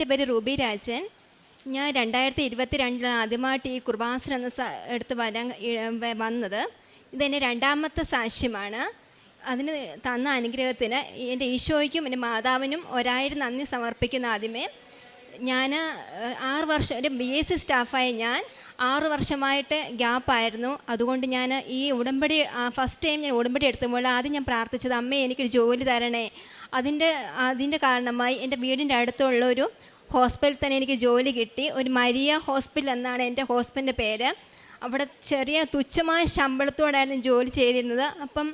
എൻ്റെ പേര് റൂബി രാജൻ. ഞാൻ 2022 ആദ്യമായിട്ട് ഈ കുർബാസന എടുത്ത് വന്നത്. ഇതെൻ്റെ രണ്ടാമത്തെ സാക്ഷ്യമാണ്. അതിന് തന്ന അനുഗ്രഹത്തിന് എൻ്റെ ഈശോയ്ക്കും എൻ്റെ മാതാവിനും 1000 നന്ദി സമർപ്പിക്കുന്ന. ആദ്യമേ ഞാൻ 6 വർഷം ഒരു BSc സ്റ്റാഫായ ഞാൻ 6 വർഷമായിട്ട് ഗ്യാപ്പായിരുന്നു. അതുകൊണ്ട് ഞാൻ ഈ ഉടമ്പടി ഫസ്റ്റ് ടൈം ഞാൻ ഉടമ്പടി എടുത്തുമ്പോൾ ആദ്യം ഞാൻ പ്രാർത്ഥിച്ചത്, അമ്മേ എനിക്കൊരു ജോലി തരണേ. അതിൻ്റെ കാരണമായി എൻ്റെ വീടിൻ്റെ അടുത്തുള്ള ഒരു ഹോസ്പിറ്റലിൽ തന്നെ എനിക്ക് ജോലി കിട്ടി. ഒരു മരിയ ഹോസ്പിറ്റൽ എന്നാണ് എൻ്റെ ഹോസ്പിറ്റലിൻ്റെ പേര്. അവിടെ ചെറിയ തുച്ഛമായ ശമ്പളത്തോടായിരുന്നു ജോലി ചെയ്തിരുന്നത്. അപ്പം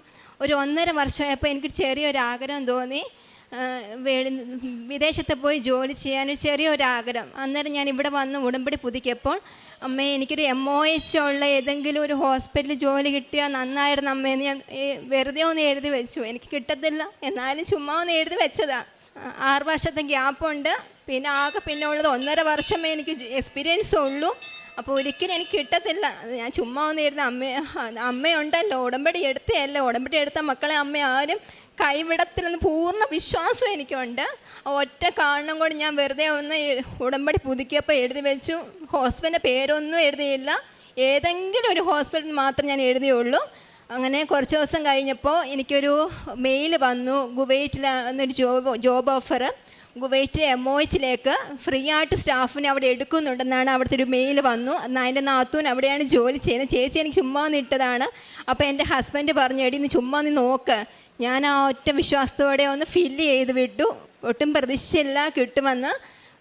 ഒരു 1.5 വർഷമായപ്പോൾ എനിക്ക് ചെറിയൊരാഗ്രഹം തോന്നി, വിദേശത്ത് പോയി ജോലി ചെയ്യാനൊരു ചെറിയൊരാഗ്രഹം. അന്നേരം ഞാൻ ഇവിടെ വന്ന് ഉടമ്പടി പുതുക്കിയപ്പോൾ, അമ്മേ എനിക്കൊരു MOH ഉള്ള ഏതെങ്കിലും ഒരു ഹോസ്പിറ്റലിൽ ജോലി കിട്ടിയാൽ നന്നായിരുന്നു അമ്മേന്ന് ഞാൻ വെറുതെ ഒന്ന് എഴുതി വെച്ചു. എനിക്ക് കിട്ടത്തില്ല, എന്നാലും ചുമ്മാ ഒന്ന് എഴുതി വെച്ചതാണ്. 6 വർഷത്തെ ഗ്യാപ്പുണ്ട്. പിന്നെ ഉള്ളത് 1.5 വർഷമേ എനിക്ക് എക്സ്പീരിയൻസ് ഉള്ളൂ. അപ്പോൾ ഒരിക്കലും എനിക്ക് കിട്ടത്തില്ല. ഞാൻ ചുമ്മാ ഒന്ന് എഴുതി, അമ്മയുണ്ടല്ലോ, ഉടമ്പടി എടുത്തയല്ലോ, ഉടമ്പടി എടുത്ത മക്കളെ അമ്മ ആരും കൈവിടത്തിലെന്ന് പൂർണ്ണ വിശ്വാസം എനിക്കുണ്ട്. ഒറ്റ കാരണം കൊണ്ട് ഞാൻ വെറുതെ ഒന്ന് ഉടമ്പടി പുതുക്കിയപ്പോൾ എഴുതി വെച്ചു. ഹോസ്പിറ്റലിൻ്റെ പേരൊന്നും എഴുതിയില്ല, ഏതെങ്കിലും ഒരു ഹോസ്പിറ്റൽ മാത്രം ഞാൻ എഴുതിയുള്ളൂ. അങ്ങനെ കുറച്ച് ദിവസം കഴിഞ്ഞപ്പോൾ എനിക്കൊരു മെയിൽ വന്നു, കുവൈറ്റിൽ എന്നൊരു ജോബ് ഓഫർ. കുവൈറ്റ് MOHലേക്ക് ഫ്രീ ആയിട്ട് സ്റ്റാഫിനെ അവിടെ എടുക്കുന്നുണ്ടെന്നാണ് അവിടുത്തെ ഒരു മെയിൽ വന്നു. അതിൻ്റെ നാത്തൂൻ അവിടെയാണ് ജോലി ചെയ്യുന്നത്. ചേച്ചി എനിക്ക് ചുമ്മാ ഒന്ന് ഇട്ടതാണ്. അപ്പോൾ എൻ്റെ ഹസ്ബൻഡ് പറഞ്ഞു, എടി നീ ചുമ്മാ നീ നോക്ക്. ഞാൻ ആ ഒറ്റ വിശ്വാസത്തോടെ ഒന്ന് ഫില്ല് ചെയ്ത് വിട്ടു. ഒട്ടും പ്രതീക്ഷയില്ല കിട്ടുമെന്ന്.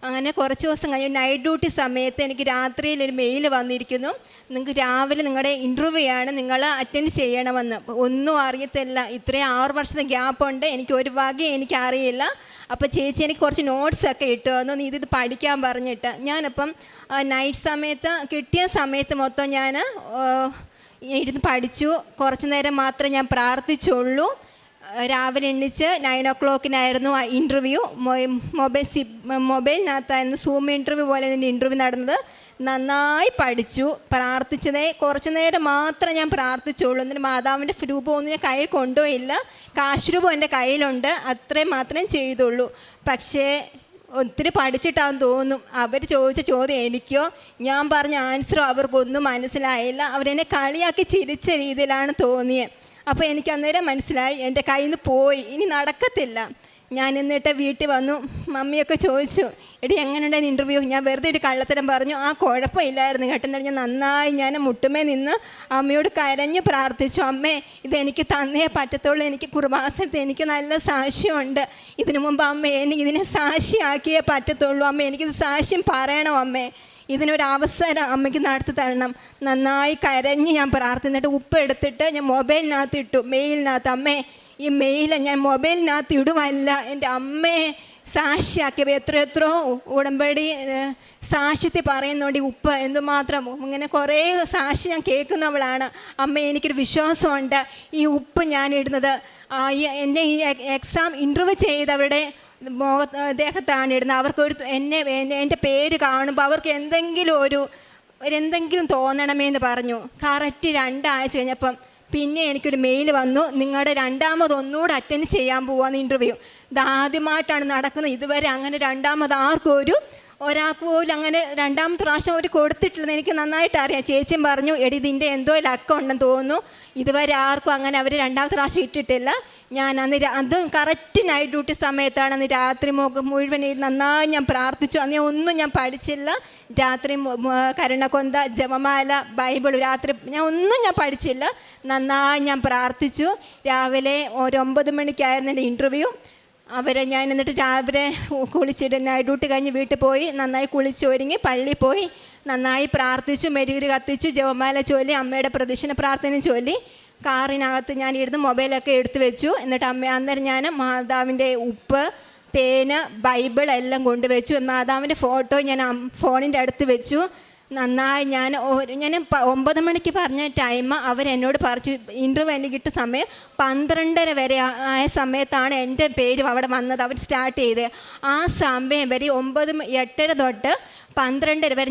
അങ്ങനെ കുറച്ച് ദിവസം കഴിഞ്ഞ് നൈറ്റ് ഡ്യൂട്ടി സമയത്ത് എനിക്ക് രാത്രിയിൽ ഒരു മെയിൽ വന്നിരിക്കുന്നു, നിങ്ങൾക്ക് രാവിലെ നിങ്ങളുടെ ഇൻ്റർവ്യൂ ആണ്, നിങ്ങൾ അറ്റൻഡ് ചെയ്യണമെന്ന്. ഒന്നും അറിയത്തില്ല, ഇത്രയും 6 വർഷത്തെ ഗ്യാപ്പുണ്ട്, എനിക്ക് ഒരു വകയും എനിക്കറിയില്ല. അപ്പോൾ ചേച്ചി എനിക്ക് കുറച്ച് നോട്ട്സൊക്കെ ഇട്ടു തന്നു, നീ ഇത് പഠിക്കാൻ പറഞ്ഞിട്ട്. ഞാനിപ്പം നൈറ്റ് സമയത്ത് കിട്ടിയ സമയത്ത് മൊത്തം ഞാൻ ഇരുന്ന് പഠിച്ചു. കുറച്ച് നേരം മാത്രമേ ഞാൻ പ്രാർത്ഥിച്ചുള്ളൂ. രാവിലെ എണ്ണിച്ച് 9 o'clock ആ ഇൻ്റർവ്യൂ. മൊബൈലിനകത്തായിരുന്നു, സൂം ഇൻ്റർവ്യൂ പോലെ എൻ്റെ ഇൻ്റർവ്യൂ നടന്നത്. നന്നായി പഠിച്ചു. പ്രാർത്ഥിച്ചതേ കുറച്ച് നേരം മാത്രം ഞാൻ പ്രാർത്ഥിച്ചുള്ളൂ. എന്നിട്ട് മാതാവിൻ്റെ രൂപമൊന്നും ഞാൻ കയ്യിൽ കൊണ്ടുപോയില്ല. കാശ് രൂപം എൻ്റെ കയ്യിലുണ്ട്, അത്രയും മാത്രമേ ചെയ്തുള്ളൂ. പക്ഷേ ഒത്തിരി പഠിച്ചിട്ടാണെന്ന് തോന്നും. അവർ ചോദിച്ച ചോദ്യം എനിക്കോ ഞാൻ പറഞ്ഞ ആൻസറോ അവർക്കൊന്നും മനസ്സിലായില്ല. അവരെന്നെ കളിയാക്കി ചിരിച്ച രീതിയിലാണ് തോന്നിയത്. അപ്പോൾ എനിക്ക് അന്നേരം മനസ്സിലായി എൻ്റെ കയ്യിൽ നിന്ന് പോയി, ഇനി നടക്കത്തില്ല. ഞാൻ എന്നിട്ട് വീട്ടിൽ വന്നു. മമ്മിയൊക്കെ ചോദിച്ചു, എടി എങ്ങനെയുണ്ടായിരുന്നു ഇൻ്റർവ്യൂ? ഞാൻ വെറുതെ ഒരു കള്ളത്തരം പറഞ്ഞു, ആ കുഴപ്പമില്ലായിരുന്നു കേട്ടെന്ന് പറഞ്ഞാൽ നന്നായി ഞാൻ മുട്ടുമേ നിന്ന് അമ്മയോട് കരഞ്ഞ് പ്രാർത്ഥിച്ചു, അമ്മേ ഇതെനിക്ക് തന്നേ പറ്റത്തുള്ളൂ, എനിക്ക് കുർബാസനത്തിൽ എനിക്ക് നല്ല സാക്ഷ്യമുണ്ട്, ഇതിനു മുമ്പ് അമ്മ എനിക്ക് ഇതിനെ സാക്ഷിയാക്കിയേ പറ്റത്തുള്ളൂ, അമ്മ എനിക്കിത് സാക്ഷ്യം പറയണം, അമ്മേ ഇതിനൊരവസരം അമ്മയ്ക്ക് നടത്തി തരണം. നന്നായി കരഞ്ഞ് ഞാൻ പ്രാർത്ഥിച്ചിട്ട് ഉപ്പ് എടുത്തിട്ട് ഞാൻ മൊബൈലിനകത്ത് ഇട്ടു, മെയിലിനകത്ത്. അമ്മേ ഈ മെയിൽ ഞാൻ മൊബൈലിനകത്ത് ഇടുമല്ല, എൻ്റെ അമ്മയെ സാക്ഷിയാക്കിയപ്പോൾ എത്രയോ ഉടമ്പടി സാക്ഷ്യത്തിൽ പറയുന്നുണ്ട്. ഈ ഉപ്പ് എന്തുമാത്രം ഇങ്ങനെ കുറേ സാക്ഷി ഞാൻ കേൾക്കുന്നവളാണ്. അമ്മ എനിക്കൊരു വിശ്വാസമുണ്ട്, ഈ ഉപ്പ് ഞാൻ ഇടുന്നത് എൻ്റെ ഈ എക്സാം ഇൻ്റർവ്യൂ ചെയ്തവരുടെ ദേഹത്താണ് ഇടുന്നത്. അവർക്കൊരു എൻ്റെ പേര് കാണുമ്പോൾ അവർക്ക് എന്തെങ്കിലും തോന്നണമെന്ന് പറഞ്ഞു. കറക്റ്റ് 2 ആഴ്ച കഴിഞ്ഞപ്പം പിന്നെ എനിക്കൊരു മെയിൽ വന്നു, നിങ്ങളുടെ രണ്ടാമതൊന്നുകൂടെ അറ്റൻഡ് ചെയ്യാൻ പോവാന്ന് ഇൻ്റർവ്യൂ. ഇതാദ്യമായിട്ടാണ് നടക്കുന്നത്. ഇതുവരെ അങ്ങനെ രണ്ടാമത് ഒരാൾക്ക് പോലും അങ്ങനെ 2ാമത്തെ പ്രാവശ്യം അവർ കൊടുത്തിട്ടില്ലെന്ന് എനിക്ക് നന്നായിട്ട് അറിയാം. ചേച്ചിയും പറഞ്ഞു, എടി ഇതിൻ്റെ എന്തോ ലക്കമുണ്ടെന്ന് തോന്നുന്നു, ഇതുവരെ ആർക്കും അങ്ങനെ അവർ 2ാമത്തെ പ്രാവശ്യം ഇട്ടിട്ടില്ല. ഞാൻ അതും കറക്റ്റ് നൈറ്റ് ഡ്യൂട്ടി സമയത്താണ്. അന്ന് രാത്രി മുഴുവൻ നന്നായി ഞാൻ പ്രാർത്ഥിച്ചു. അന്ന് ഒന്നും ഞാൻ പഠിച്ചില്ല. രാത്രി കരുണക്കൊന്ത, ജപമാല, ബൈബിൾ രാത്രി ഞാൻ പഠിച്ചില്ല. നന്നായി ഞാൻ പ്രാർത്ഥിച്ചു. രാവിലെ ഒരു 9 മണിക്കായിരുന്നു എൻ്റെ ഇൻ്റർവ്യൂ. ഞാൻ എന്നിട്ട് രാവിലെ കുളിച്ചിട്ട് നൈറ്റ് ഡ്യൂട്ടി കഴിഞ്ഞ് വീട്ടിൽ പോയി നന്നായി കുളിച്ചൊരുങ്ങി പള്ളിയിൽ പോയി നന്നായി പ്രാർത്ഥിച്ചു, മെഴുകുതിരി കത്തിച്ചു, ജപമാല ചൊല്ലി, അമ്മയുടെ പ്രദക്ഷിണ പ്രാർത്ഥന ചൊല്ലി. കാറിനകത്ത് ഞാൻ ഇരുന്ന് മൊബൈലൊക്കെ എടുത്തു വെച്ചു. എന്നിട്ട് അന്നേരം ഞാൻ മാതാവിൻ്റെ ഉപ്പ്, തേന്, ബൈബിൾ എല്ലാം കൊണ്ടുവച്ചു. മാതാവിൻ്റെ ഫോട്ടോ ഞാൻ ഫോണിൻ്റെ അടുത്ത് വെച്ചു. നന്നായി ഞാൻ 9 മണിക്ക് പറഞ്ഞ ടൈം അവരെന്നോട് പറഞ്ഞു ഇൻ്റർവ്യൂ എനിക്ക് കിട്ടിയ സമയം 12:30 വരെ ആയ സമയത്താണ് എൻ്റെ പേര് അവിടെ വന്നത്. അവർ സ്റ്റാർട്ട് ചെയ്തത്. ആ സമയം വരെ 8:30 തൊട്ട് 12:30 വരെ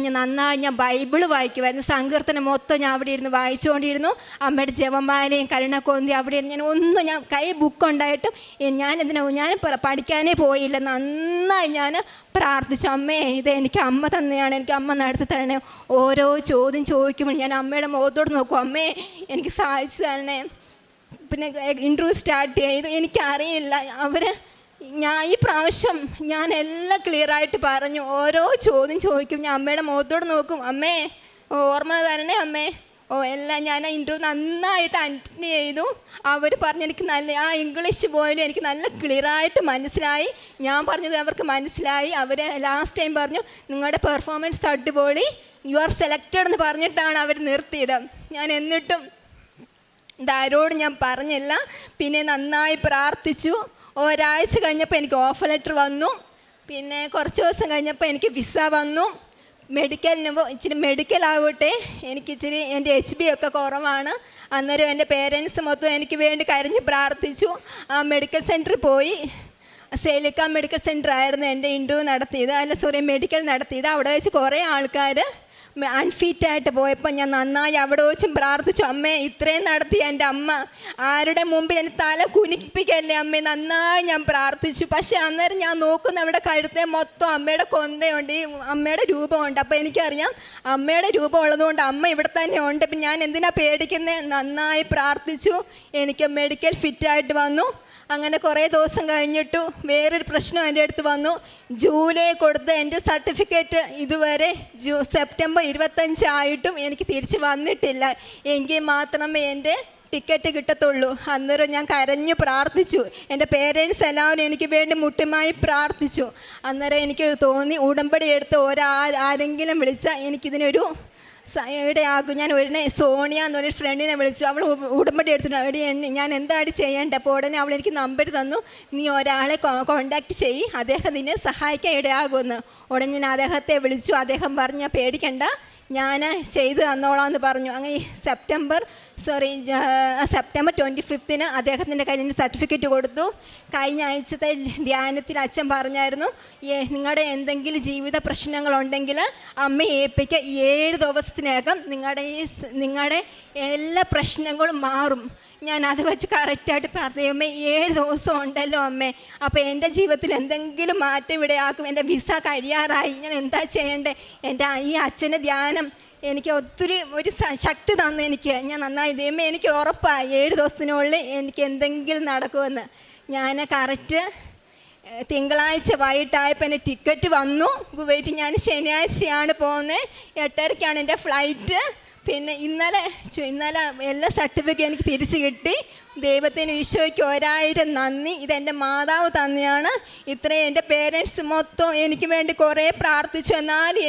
ഞാൻ ബൈബിള് വായിക്കുമായിരുന്നു. സങ്കീർത്തനം മൊത്തം ഞാൻ അവിടെ ഇരുന്ന് വായിച്ചുകൊണ്ടിരുന്നു. അമ്മയുടെ ജപമാലയും കരുണക്കൊന്തി അവിടെ ഇരുന്ന് ഞാൻ കൈ ബുക്കുണ്ടായിട്ടും ഞാൻ പഠിക്കാനേ പോയില്ല. നന്നായി ഞാൻ പ്രാർത്ഥിച്ചു, അമ്മേ ഇത് എനിക്ക് അമ്മ തന്നെയാണ്, എനിക്ക് അമ്മ നടത്തി തരണേ. ഓരോ ചോദ്യം ചോദിക്കുമ്പോൾ ഞാൻ അമ്മയുടെ മുഖത്തോട് നോക്കും, അമ്മേ എനിക്ക് സഹായിച്ചു തരണേ. പിന്നെ ഇൻ്റർവ്യൂ സ്റ്റാർട്ട് ചെയ്തു. എനിക്കറിയില്ല ഈ പ്രാവശ്യം ഞാൻ എല്ലാം ക്ലിയറായിട്ട് പറഞ്ഞു. ഓരോ ചോദ്യം ചോദിക്കും, ഞാൻ അമ്മയുടെ മുഖത്തോട് നോക്കും, അമ്മേ ഓർമ്മ തരണേ അമ്മേ. എല്ലാം ഞാൻ ഇൻ്റർവ്യൂ നന്നായിട്ട് അറ്റൻഡ് ചെയ്തു. അവർ എനിക്ക് ഇംഗ്ലീഷ് പോയാലും എനിക്ക് നല്ല ക്ലിയറായിട്ട് മനസ്സിലായി. ഞാൻ പറഞ്ഞത് അവർക്ക് മനസ്സിലായി. അവർ ലാസ്റ്റ് ടൈം പറഞ്ഞു നിങ്ങളുടെ പെർഫോമൻസ് അടിപൊളി, യു ആർ സെലക്റ്റഡ് എന്ന് പറഞ്ഞിട്ടാണ് അവർ നിർത്തിയത്. ഞാൻ എന്നിട്ടും ഇതാരോടും ഞാൻ പറഞ്ഞില്ല. പിന്നെ നന്നായി പ്രാർത്ഥിച്ചു. ഒരാഴ്ച കഴിഞ്ഞപ്പോൾ എനിക്ക് ഓഫർ ലെറ്റർ വന്നു. പിന്നെ കുറച്ച് ദിവസം കഴിഞ്ഞപ്പോൾ എനിക്ക് വിസ വന്നു. ഇച്ചിരി മെഡിക്കലാവട്ടെ, എനിക്കിച്ചിരി എൻ്റെ HB ഒക്കെ കുറവാണ്. അന്നേരം എൻ്റെ പേരൻസ് മൊത്തം എനിക്ക് വേണ്ടി കരഞ്ഞ് പ്രാർത്ഥിച്ചു. ആ മെഡിക്കൽ സെൻറ്ററിൽ പോയി. സേലിക്ക മെഡിക്കൽ സെൻറ്റർ ആയിരുന്നു എൻ്റെ മെഡിക്കൽ നടത്തിയത്. അവിടെ വെച്ച് കുറേ ആൾക്കാർ അൺഫിറ്റായിട്ട് പോയപ്പോൾ ഞാൻ നന്നായി അവിടെ വെച്ചും പ്രാർത്ഥിച്ചു, അമ്മേ ഇത്രയും നടത്തി എൻ്റെ അമ്മ ആരുടെ മുമ്പിൽ എൻ്റെ തല കുനിപ്പിക്കല്ലേ അമ്മേ. നന്നായി ഞാൻ പ്രാർത്ഥിച്ചു. പക്ഷേ അന്നേരം ഞാൻ നോക്കുന്ന അവിടെ കഴുത്തെ മൊത്തം അമ്മയുടെ കൊന്തയുണ്ട്, ഈ അമ്മയുടെ രൂപമുണ്ട്. അപ്പോൾ എനിക്കറിയാം അമ്മയുടെ രൂപം ഉള്ളതുകൊണ്ട് അമ്മ ഇവിടെ തന്നെ ഉണ്ട്. അപ്പം ഞാൻ എന്തിനാ പേടിക്കുന്നത്? നന്നായി പ്രാർത്ഥിച്ചു. എനിക്ക് മെഡിക്കൽ ഫിറ്റായിട്ട് വന്നു. അങ്ങനെ കുറേ ദിവസം കഴിഞ്ഞിട്ടു വേറൊരു പ്രശ്നം എൻ്റെ അടുത്ത് വന്നു. ജൂലൈ കൊടുത്ത എൻ്റെ സർട്ടിഫിക്കറ്റ് ഇതുവരെ സെപ്റ്റംബർ 25 ആയിട്ടും എനിക്ക് തിരിച്ച് വന്നിട്ടില്ല. എങ്കിൽ മാത്രമേ എൻ്റെ ടിക്കറ്റ് കിട്ടത്തുള്ളൂ. അന്നേരം ഞാൻ കരഞ്ഞു പ്രാർത്ഥിച്ചു. എൻ്റെ പേരൻസ് എല്ലാവരും എനിക്ക് വേണ്ടി മുട്ടുമായി പ്രാർത്ഥിച്ചു. അന്നേരം എനിക്ക് തോന്നി ഉടമ്പടി എടുത്ത് ആരെങ്കിലും വിളിച്ചാൽ എനിക്കിതിനൊരു ഇടയാകും. ഞാൻ ഉടനെ സോണിയ എന്ന് പറഞ്ഞൊരു ഫ്രണ്ടിനെ വിളിച്ചു. അവൾ ഉടമ്പടി എടുത്തിട്ട് ഞാൻ എന്താണ് ചെയ്യേണ്ടത്? അപ്പോൾ ഉടനെ അവൾ എനിക്ക് നമ്പർ തന്നു, നീ ഒരാളെ കോണ്ടാക്ട് ചെയ്യ്, അദ്ദേഹം നിന്നെ സഹായിക്കാൻ ഇടയാകുമെന്ന്. ഉടനെ ഞാൻ അദ്ദേഹത്തെ വിളിച്ചു. അദ്ദേഹം പറഞ്ഞു പേടിക്കണ്ട, ഞാൻ ചെയ്ത് തന്നോളാം എന്ന് പറഞ്ഞു. അങ്ങനെ സെപ്റ്റംബർ 25 അദ്ദേഹത്തിൻ്റെ കയ്യിൽ സർട്ടിഫിക്കറ്റ് കൊടുത്തു. കഴിഞ്ഞ ആഴ്ചത്തെ ധ്യാനത്തിൽ അച്ഛൻ പറഞ്ഞായിരുന്നു, നിങ്ങളുടെ എന്തെങ്കിലും ജീവിത പ്രശ്നങ്ങളുണ്ടെങ്കിൽ അമ്മയെ ഏൽപ്പിക്കുക, 7 ദിവസത്തിനകം നിങ്ങളുടെ എല്ലാ പ്രശ്നങ്ങളും മാറും. ഞാൻ അത് വെച്ച് കറക്റ്റായിട്ട് പ്രാർത്ഥിക്കുമ്പോൾ 7 ദിവസം ഉണ്ടല്ലോ അമ്മേ, അപ്പോൾ എൻ്റെ ജീവിതത്തിൽ എന്തെങ്കിലും മാറ്റം ഇവിടെയാക്കും. എൻ്റെ വിസ കഴിയാറായി, ഞാൻ എന്താ ചെയ്യേണ്ടത്? എൻ്റെ ഈ അച്ഛൻ്റെ ധ്യാനം എനിക്ക് ഒത്തിരി ഒരു ശക്തി തന്നു. ഞാൻ നന്നായി ദൈവമേ, എനിക്ക് ഉറപ്പായി 7 ദിവസത്തിനുള്ളിൽ എനിക്ക് എന്തെങ്കിലും നടക്കുമെന്ന്. ഞാൻ കറക്റ്റ് തിങ്കളാഴ്ച വൈകിട്ടായപ്പോൾ എൻ്റെ ടിക്കറ്റ് വന്നു കുവൈറ്റ്. ഞാൻ ശനിയാഴ്ചയാണ് പോകുന്നത്. 8:30 എൻ്റെ ഫ്ലൈറ്റ്. പിന്നെ ഇന്നലെ എല്ലാ സർട്ടിഫിക്കറ്റും എനിക്ക് തിരിച്ച് കിട്ടി. ദൈവത്തിന് ഈശോയ്ക്ക് 1000 നന്ദി. ഇതെൻ്റെ മാതാവ് തന്നെയാണ്. ഇത്രയും എൻ്റെ പേരൻസ് മൊത്തം എനിക്ക് വേണ്ടി കുറേ പ്രാർത്ഥിച്ചു. എന്നാലും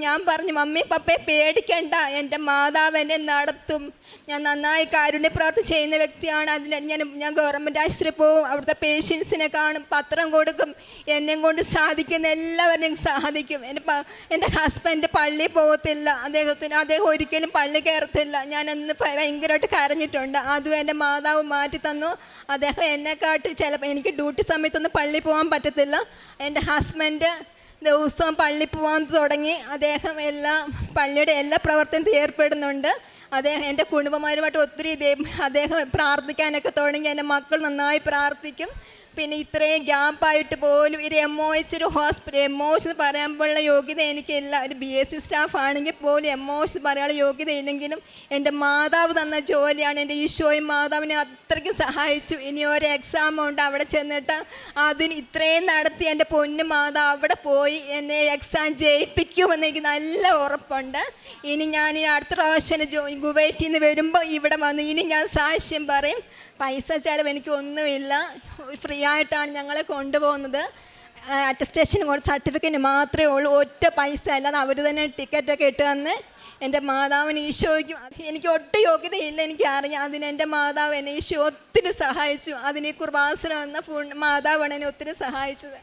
ഞാൻ പറഞ്ഞു, മമ്മി പപ്പയെ പേടിക്കണ്ട, എൻ്റെ മാതാവ് എന്നെ നടത്തും. ഞാൻ നന്നായി കാരുണ്യ പ്രവർത്തി ചെയ്യുന്ന വ്യക്തിയാണ്. ഞാൻ ഗവൺമെൻറ് ആശുപത്രി പോകും, അവിടുത്തെ പേഷ്യൻസിനെ കാണും, പത്രം കൊടുക്കും. എന്നെ കൊണ്ട് സാധിക്കുന്ന എല്ലാവരെയും സാധിക്കും. എൻ്റെ ഹസ്ബൻഡ് പള്ളിയിൽ പോകത്തില്ല, അദ്ദേഹം ഒരിക്കലും പള്ളി കയറത്തില്ല. ഞാനന്ന് ഭയങ്കരമായിട്ട് കരഞ്ഞിട്ടുണ്ട്. അതും എൻ്റെ മാതാവ് മാറ്റി തന്നു. അദ്ദേഹം എന്നെക്കാട്ട് ചിലപ്പോൾ എനിക്ക് ഡ്യൂട്ടി സമയത്തൊന്നും പള്ളിയിൽ പോകാൻ പറ്റത്തില്ല. എൻ്റെ ഹസ്ബൻഡ് ദിവസവും പള്ളിയിൽ പോകാൻ തുടങ്ങി. അദ്ദേഹം പള്ളിയുടെ എല്ലാ പ്രവർത്തനത്തിൽ ഏർപ്പെടുന്നുണ്ട്. അദ്ദേഹം എൻ്റെ കുടുംബമാരുമായിട്ട് ഒത്തിരി അദ്ദേഹം പ്രാർത്ഥിക്കാനൊക്കെ തുടങ്ങി. എൻ്റെ മക്കൾ നന്നായി പ്രാർത്ഥിക്കും. പിന്നെ ഇത്രയും ഗ്യാപ്പായിട്ട് പോലും ഒരു MOH എന്ന് പറയാനുള്ള യോഗ്യത എനിക്കില്ല. ഒരു BSc സ്റ്റാഫ് ആണെങ്കിൽ പോലും MOH പറയാനുള്ള യോഗ്യത ഇല്ലെങ്കിലും എൻ്റെ മാതാവ് തന്ന ജോലിയാണ്. എൻ്റെ ഈശോയും മാതാവിനെ അത്രയ്ക്ക് സഹായിച്ചു. ഇനി ഒരു എക്സാം ഉണ്ട്, അവിടെ ചെന്നിട്ട് അതിന് ഇത്രയും നടത്തി എൻ്റെ പൊന്നു മാതാവ് അവിടെ പോയി എന്നെ എക്സാം ജയിപ്പിക്കുമെന്ന് എനിക്ക് നല്ല ഉറപ്പുണ്ട്. ഇനി അടുത്ത പ്രാവശ്യം കുവൈറ്റിൽ നിന്ന് വരുമ്പോൾ ഇവിടെ വന്ന് ഇനി ഞാൻ സാക്ഷ്യം പറയും. പൈസ ചിലവ് എനിക്കൊന്നുമില്ല, ഫ്രീ ആയിട്ടാണ് ഞങ്ങളെ കൊണ്ടുപോകുന്നത്. അറ്റസ്റ്റേഷൻ സർട്ടിഫിക്കറ്റ് മാത്രമേ ഉള്ളൂ, ഒറ്റ പൈസ അല്ലാതെ അവർ തന്നെ ടിക്കറ്റൊക്കെ ഇട്ട് തന്ന് എൻ്റെ മാതാവിന് ഈശോയ്ക്കും എനിക്ക് ഒട്ടും യോഗ്യതയില്ല, എനിക്കറിയാം. അതിന് എൻ്റെ മാതാവ് എന്നെ ഈശോ ഒത്തിരി സഹായിച്ചു. അതിനെ കുർബാസന എന്ന മാതാവാണ് എന്നെ ഒത്തിരി സഹായിച്ചത്.